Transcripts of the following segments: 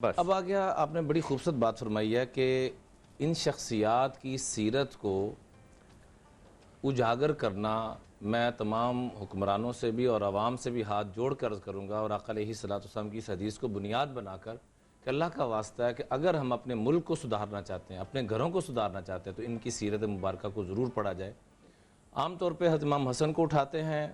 بس اب آ گیا، آپ نے بڑی خوبصورت بات فرمائی ہے کہ ان شخصیات کی سیرت کو اجاگر کرنا میں تمام حکمرانوں سے بھی اور عوام سے بھی ہاتھ جوڑ کر عرض کروں گا، اور آقا علیہ الصلوۃ والسلام کی اس حدیث کو بنیاد بنا کر کہ اللہ کا واسطہ ہے کہ اگر ہم اپنے ملک کو سدھارنا چاہتے ہیں، اپنے گھروں کو سدھارنا چاہتے ہیں، تو ان کی سیرت مبارکہ کو ضرور پڑھا جائے۔ عام طور پہ حضرت امام حسن کو اٹھاتے ہیں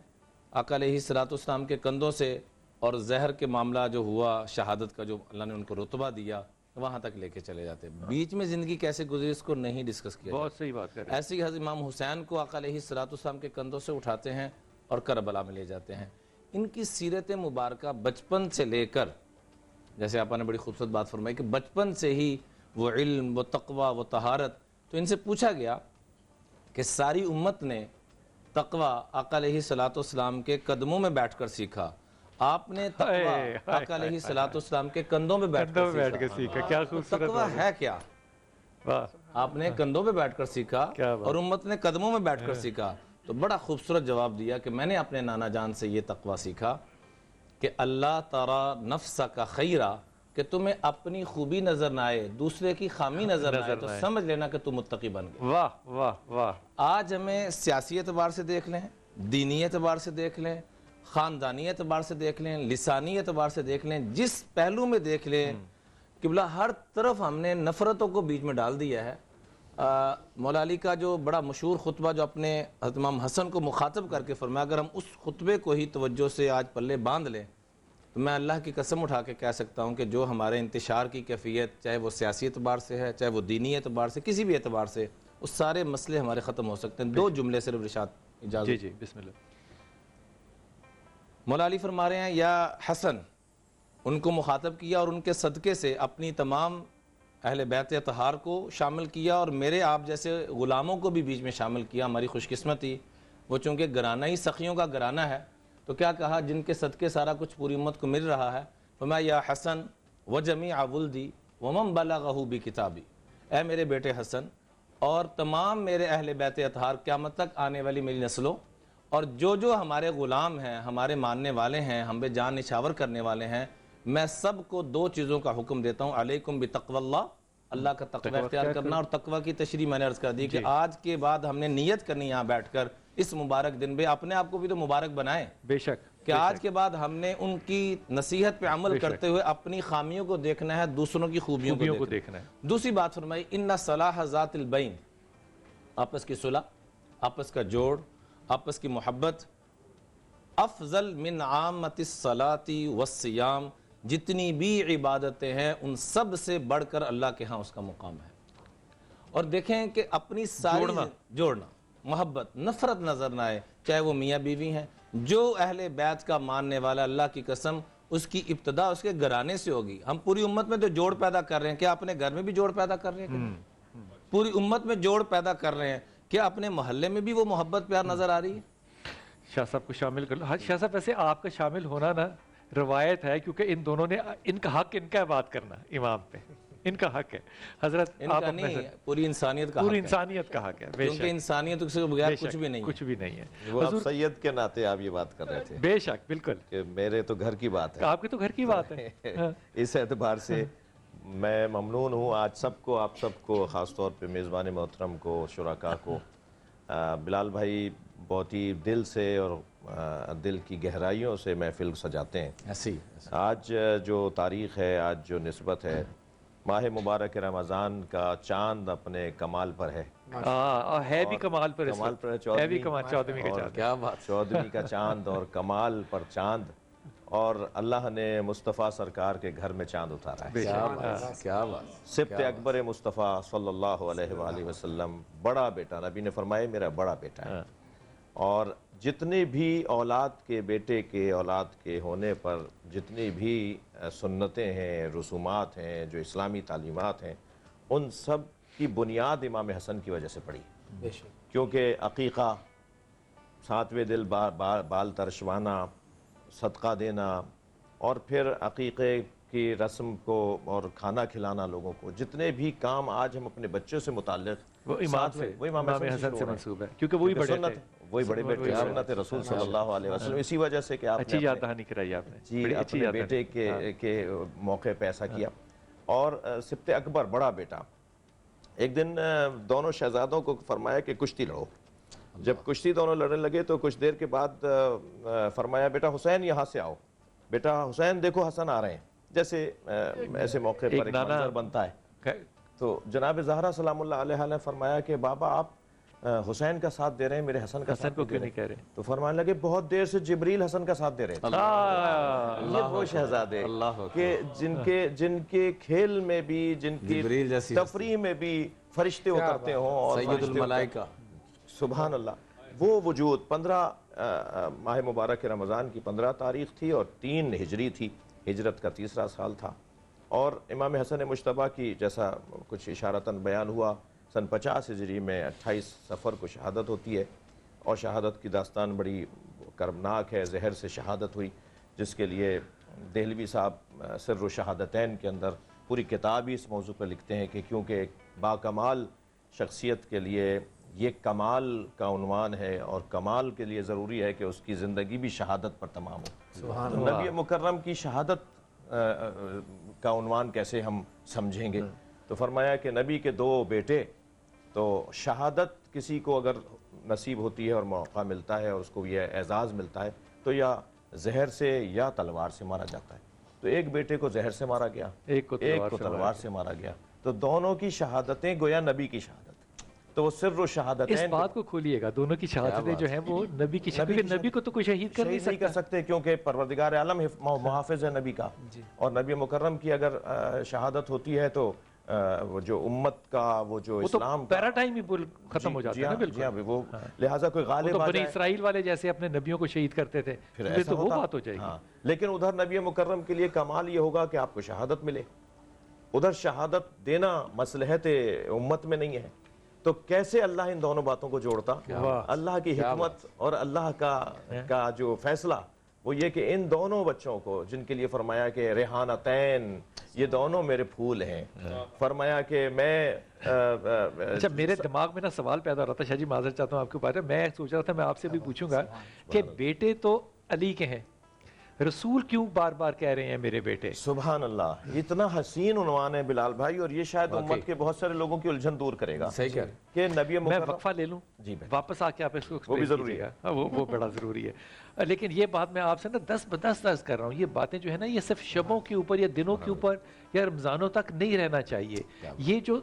آقا علیہ الصلوۃ والسلام کے کندھوں سے، اور زہر کے معاملہ جو ہوا، شہادت کا جو اللہ نے ان کو رتبہ دیا، وہاں تک لے کے چلے جاتے ہیں۔ بیچ میں زندگی کیسے گزری اس کو نہیں ڈسکس کیا بہت جاتا۔ صحیح بات کر رہے ہیں۔ ایسے ہی حضرت امام حسین کو آقا علیہ الصلوۃ والسلام کے کندھوں سے اٹھاتے ہیں اور کربلا میں لے جاتے ہیں۔ ان کی سیرت مبارکہ بچپن سے لے کر، جیسے آپ نے بڑی خوبصورت بات فرمائی کہ بچپن سے ہی وہ علم، وہ تقوی، وہ طہارت، تو ان سے پوچھا گیا کہ ساری امت نے تقوی آقا علیہ الصلوۃ والسلام کے قدموں میں بیٹھ کر سیکھا، آپ نے تقوی آقا علیہ الصلوۃ والسلام کے کندھوں میں بیٹھ کر سیکھا۔ کیا تو خوبصورت تقوی ہے کیا؟ واہ، آپ نے کندھوں پہ بیٹھ کر سیکھا کیا بات۔ اور امت نے قدموں میں بیٹھ کر سیکھا۔ تو بڑا خوبصورت جواب دیا کہ میں نے اپنے نانا جان سے یہ تقوی سیکھا کہ اللہ تری نفسک خیرا، کہ تمہیں اپنی خوبی نظر نہ آئے، دوسرے کی خامی نظر نہ آئے، تو سمجھ لینا کہ تم متقی بن گئے۔ واہ واہ واہ۔ آج ہمیں سیاسی اعتبار سے دیکھ لیں، دینی اعتبار سے دیکھ لیں، خاندانی اعتبار سے دیکھ لیں، لسانی اعتبار سے دیکھ لیں، جس پہلو میں دیکھ لیں، قبلہ ہر طرف ہم نے نفرتوں کو بیچ میں ڈال دیا ہے۔ مولا علی کا جو بڑا مشہور خطبہ جو اپنے حضرت امام حسن کو مخاطب کر کے فرمایا، اگر ہم اس خطبے کو ہی توجہ سے آج پلے باندھ لیں تو میں اللہ کی قسم اٹھا کے کہہ سکتا ہوں کہ جو ہمارے انتشار کی کیفیت، چاہے وہ سیاسی اعتبار سے ہے، چاہے وہ دینی اعتبار سے، کسی بھی اعتبار سے، اس سارے مسئلے ہمارے ختم ہو سکتے ہیں۔ دو جملے صرف ارشاد اجازت۔ جی جی بسم اللہ۔ مولا علی فرما رہے ہیں یا حسن، ان کو مخاطب کیا اور ان کے صدقے سے اپنی تمام اہل بیت اطہار کو شامل کیا اور میرے آپ جیسے غلاموں کو بھی بیچ میں شامل کیا۔ ہماری خوش قسمتی وہ چونکہ گھرانہ ہی سخیوں کا گھرانہ ہے، تو کیا کہا، جن کے صدقے سارا کچھ پوری امت کو مل رہا ہے، فرمایا یا حسن وجمیع ولدی ومن بلغہ بکتابی، اے میرے بیٹے حسن اور تمام میرے اہل بیت اطہار، قیامت تک آنے والی میری نسلوں، اور جو ہمارے غلام ہیں، ہمارے ماننے والے ہیں، ہم پہ جان نچھاور کرنے والے ہیں، میں سب کو دو چیزوں کا حکم دیتا ہوں، علیکم بتقوی اللہ، اللہ کا تقوی اختیار کرنا۔ اور تقوی کی تشریح میں نے عرض کر دی کہ آج کے بعد ہم نے نیت کرنی یہاں بیٹھ کر اس مبارک دن پہ، اپنے آپ کو بھی تو مبارک بنائیں بے شک کہ آج کے بعد ہم نے ان کی نصیحت پہ عمل کرتے ہوئے اپنی خامیوں کو دیکھنا ہے، دوسروں کی خوبیوں کو دیکھنا ہے۔ دوسری بات فرمائی ان صلاح ذات البین، آپس کی صلح، آپس کا جوڑ، آپس کی محبت، افضل من عامت الصلاۃ والصیام، جتنی بھی عبادتیں ہیں ان سب سے بڑھ کر اللہ کے ہاں اس کا مقام ہے۔ اور دیکھیں کہ اپنی ساری جوڑنا، محبت، نفرت نظر نہ آئے، چاہے وہ میاں بیوی ہیں، جو اہل بیت کا ماننے والا، اللہ کی قسم اس کی ابتدا اس کے گھرانے سے ہوگی۔ ہم پوری امت میں تو جوڑ پیدا کر رہے ہیں، کیا اپنے گھر میں بھی جوڑ پیدا کر رہے ہیں؟ پوری امت میں جوڑ پیدا کر رہے ہیں، کیا اپنے محلے میں بھی وہ محبت پیار نظر آ رہی ہے؟ شاہ صاحب کو شامل کر لو۔ شاہ صاحب ویسے آپ کا شامل ہونا نا روایت ہے، کیونکہ ان دونوں نے ان کا حق، ان کا بات کرنا امام پہ، ان کا حق ہے حضرت، ان کا نہیں، پوری انسانیت کا حق ہے، پوری انسانیت کا حق ہے، کیونکہ انسانیت کے بغیر کچھ بھی نہیں ہے، کچھ بھی نہیں ہے۔ وہ آپ سید کے ناطے آپ یہ بات کر رہے تھے، بے شک، بالکل، کہ میرے تو گھر کی بات ہے، آپ کے تو گھر کی بات ہے۔ اس اعتبار سے میں ممنون ہوں آج سب کو، آپ سب کو، خاص طور پہ میزبان محترم کو، شرکاء کو۔ بلال بھائی بہت ہی دل سے اور دل کی گہرائیوں سے محفل سجاتے ہیں۔ آج جو تاریخ ہے، آج جو نسبت ہے، ماہ مبارک رمضان کا چاند اپنے کمال پر ہے، ہے بھی کمال پر، کمال پر ہے، چودھویں کا چاند، کیا بات، چودھویں کا چاند اور کمال پر چاند، اور اللہ نے مصطفیٰ سرکار کے گھر میں چاند اتارا ہے۔ کیا بات، سبط اکبر مصطفیٰ صلی اللہ علیہ وآلہ وسلم، بڑا بیٹا، نبی نے فرمایا میرا بڑا بیٹا ہے، اور جتنے بھی اولاد کے بیٹے کے، اولاد کے ہونے پر جتنی بھی سنتیں ہیں، رسومات ہیں، جو اسلامی تعلیمات ہیں، ان سب کی بنیاد امام حسن کی وجہ سے پڑی، کیونکہ عقیقہ، ساتویں دل بال ترشوانا، صدقہ دینا، اور پھر عقیقے کی رسم کو اور کھانا کھلانا لوگوں کو، جتنے بھی کام آج ہم اپنے بچوں سے متعلق، وہ امام حسن سے منسوب ہے، کیونکہ وہی بڑے تھے، وہی بڑے بیٹے، سنت رسول صلی اللہ علیہ وسلم۔ اسی وجہ سے کہ آپ اچھی یاد دہانی کرائی آپ نے، جی اپنے بیٹے کے موقع پہ ایسا کیا۔ اور سبت اکبر بڑا بیٹا، ایک دن دونوں شہزادوں کو فرمایا کہ کشتی لڑو۔ جب کشتی دونوں لڑنے لگے تو کچھ دیر کے بعد فرمایا بیٹا حسین یہاں سے آؤ، بیٹا حسین دیکھو حسن آ رہے ہیں، جیسے ایسے موقع پر ایک منظر بنتا ہے۔ تو جناب زہرا سلام اللہ علیہ نے فرمایا کہ بابا آپ حسین کا ساتھ دے رہے ہیں، میرے حسن کا ساتھ کو کیوں نہیں کہہ رہے؟ تو فرمانے لگے بہت دیر سے جبریل حسن کا ساتھ دے رہے تھے۔ یہ وہ شہزادے کہ جن کے کھیل میں بھی، جن کی تفریح میں بھی فرشتے اترتے ہوں اور سید الملائکہ، سبحان اللہ، وہ وجود 15 ماہ مبارک رمضان کی 15 تاریخ تھی اور 3 ہجری تھی، ہجرت کا تیسرا سال تھا، اور امام حسن مجتبیٰ کی جیسا کچھ اشارتاً بیان ہوا سن 50 ہجری میں 28 صفر کو شہادت ہوتی ہے، اور شہادت کی داستان بڑی کربناک ہے، زہر سے شہادت ہوئی، جس کے لیے دہلوی صاحب سر الشہادتین کے اندر پوری کتاب ہی اس موضوع پر لکھتے ہیں کہ کیونکہ ایک باکمال شخصیت کے لیے یہ کمال کا عنوان ہے، اور کمال کے لیے ضروری ہے کہ اس کی زندگی بھی شہادت پر تمام ہو۔ تو نبی مکرم کی شہادت کا عنوان کیسے ہم سمجھیں گے؟ تو فرمایا کہ نبی کے 2 بیٹے، تو شہادت کسی کو اگر نصیب ہوتی ہے اور موقع ملتا ہے اور اس کو یہ اعزاز ملتا ہے تو یا زہر سے یا تلوار سے مارا جاتا ہے۔ تو ایک بیٹے کو زہر سے مارا گیا، ایک کو تلوار سے مارا گیا، تو دونوں کی شہادتیں گویا نبی کی شہادت۔ تو وہ سر و شہادتین، اس بات کو کھولیے گا، دونوں کی شہادتیں جو ہیں وہ نبی کی شہادت، نبی کو تو کوئی شہید کر نہیں کر سکتے کیونکہ پروردگار عالم محافظ ہے نبی کا، اور نبی مکرم کی اگر شہادت ہوتی ہے تو وہ جو امت کا، وہ جو اسلام کا پیراٹائم ہی ختم ہو جاتا ہے نا، بالکل۔ وہ لہٰذا کوئی غالب آ بنی جائے، اسرائیل والے جیسے اپنے نبیوں کو شہید کرتے تھے، تو وہ بات ہو جائے گی۔ لیکن ادھر نبی مکرم کے لیے کمال یہ ہوگا کہ آپ کو شہادت ملے، ادھر شہادت دینا مصلحت امت میں نہیں ہے۔ تو کیسے اللہ ان دونوں باتوں کو جوڑتا؟ اللہ کی حکمت اور اللہ کا جو فیصلہ وہ یہ کہ ان دونوں بچوں کو، جن کے لیے فرمایا کہ ریحانتین، یہ دونوں میرے پھول ہیں، فرمایا کہ میں اچھا میرے دماغ میں نا سوال پیدا ہو رہا تھا، شاہ جی معذرت چاہتا ہوں آپ کے بارے میں سوچ رہا تھا میں آپ سے بھی پوچھوں گا کہ بیٹے تو علی کے ہیں، رسول کیوں بار بار کہہ رہے ہیں میرے بیٹے؟ سبحان اللہ، اتنا حسین عنوان ہے بلال بھائی، اور یہ شاید امت کے بہت سارے لوگوں کی الجھن دور کرے گا کہ نبی میں مکرم، وقفہ لے لوں جی واپس آ کے آپ اس کو وہ بھی ضروری ہے، وہ بڑا ضروری ہے، لیکن یہ بات میں آپ سے نا 10 بدس درس کر رہا ہوں، یہ باتیں جو ہے نا یہ صرف شبوں کے اوپر یا دنوں کے اوپر یا رمضانوں تک نہیں رہنا چاہیے۔ یہ جو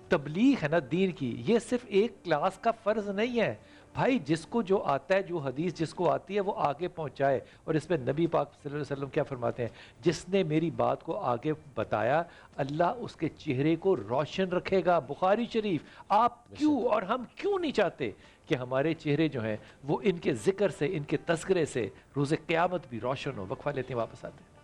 تبلیغ ہے نا دین کی، یہ صرف ایک کلاس کا فرض نہیں ہے بھائی، جس کو جو آتا ہے، جو حدیث جس کو آتی ہے وہ آگے پہنچائے، اور اس میں نبی پاک صلی اللہ علیہ وسلم کیا فرماتے ہیں؟ جس نے میری بات کو آگے بتایا اللہ اس کے چہرے کو روشن رکھے گا۔ بخاری شریف۔ آپ کیوں اور ہم کیوں نہیں چاہتے کہ ہمارے چہرے جو ہیں وہ ان کے ذکر سے، ان کے تذکرے سے روز قیامت بھی روشن ہو؟ وقفہ لیتے ہیں، واپس آتے ہیں۔